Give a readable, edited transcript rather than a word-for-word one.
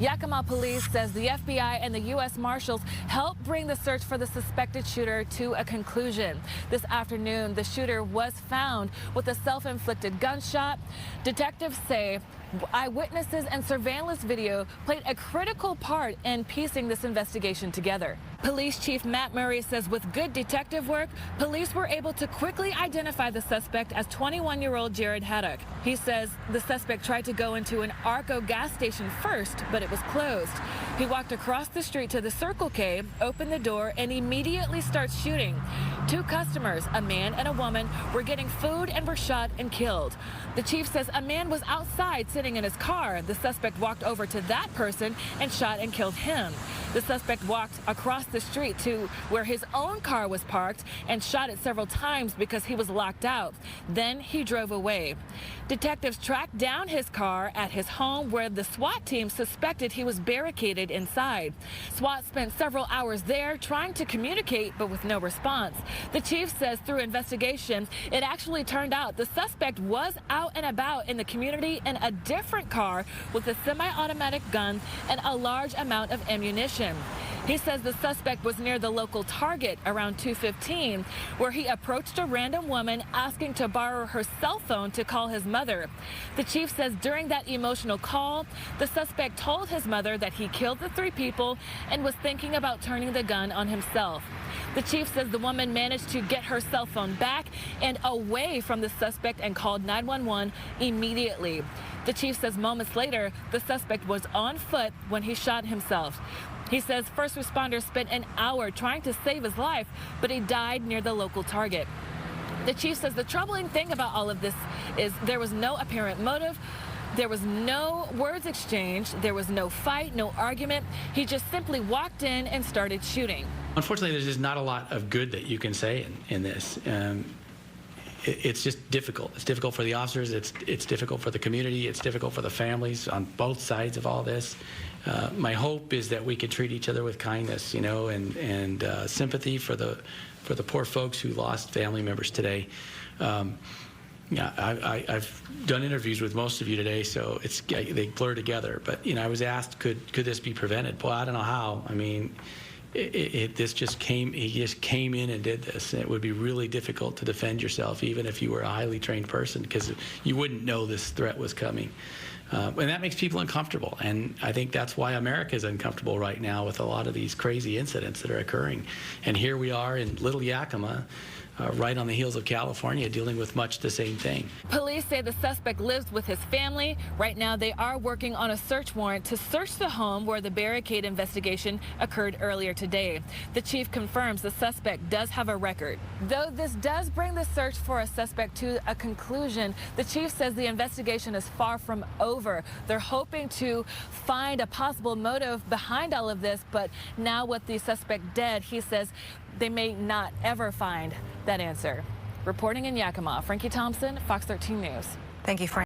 Yakima police says the FBI and the U.S. Marshals helped bring the search for the suspected shooter to a conclusion. This afternoon, the shooter was found with a self-inflicted gunshot. Detectives say eyewitnesses and surveillance video played a critical part in piecing this investigation together. Police Chief Matt Murray says with good detective work, police were able to quickly identify the suspect as 21-year-old Jared Haddock. He says the suspect tried to go into an Arco gas station first, but it was closed. He walked across the street to the Circle K, opened the door, and immediately starts shooting. Two customers, a man and a woman, were getting food and were shot and killed. The chief says a man was outside sitting in his car. The suspect walked over to that person and shot and killed him. The suspect walked across the street to where his own car was parked and shot it several times because he was locked out. Then he drove away. Detectives tracked down his car at his home where the SWAT team suspected he was barricaded inside. SWAT spent several hours there trying to communicate, but with no response. The chief says through investigation, it actually turned out the suspect was out and about in the community in a different car with a semi-automatic gun and a large amount of ammunition. He says the suspect was near the local Target around 2:15, where he approached a random woman asking to borrow her cell phone to call his mother. The chief says during that emotional call, the suspect told his mother that he killed the three people and was thinking about turning the gun on himself. The chief says the woman managed to get her cell phone back and away from the suspect and called 911 immediately. The chief says moments later, the suspect was on foot when he shot himself. He says first responders spent an hour trying to save his life, but he died near the local Target. The chief says the troubling thing about all of this is there was no apparent motive. There was no words exchanged. There was no fight, no argument. He just simply walked in and started shooting. Unfortunately, there's just not a lot of good that you can say in this. It's just difficult. It's difficult for the officers. It's difficult for the community. It's difficult for the families on both sides of all this. My hope is that we can treat each other with kindness, you know, and sympathy for the poor folks who lost family members today. Yeah, I've done interviews with most of you today, so they blur together. But you know, I was asked, could this be prevented? Boy, I don't know how. I mean, he just came in and did this. And it would be really difficult to defend yourself, even if you were a highly trained person, because you wouldn't know this threat was coming. And that makes people uncomfortable. And I think that's why America is uncomfortable right now with a lot of these crazy incidents that are occurring. And here we are in Little Yakima, right on the heels of California, dealing with much the same thing. Police say the suspect lives with his family. Right now, they are working on a search warrant to search the home where the barricade investigation occurred earlier today. The chief confirms the suspect does have a record. Though this does bring the search for a suspect to a conclusion, the chief says the investigation is far from over. They're hoping to find a possible motive behind all of this, but now with the suspect dead, he says they may not ever find that answer. Reporting in Yakima, Frankie Thompson, Fox 13 News. Thank you, Frank.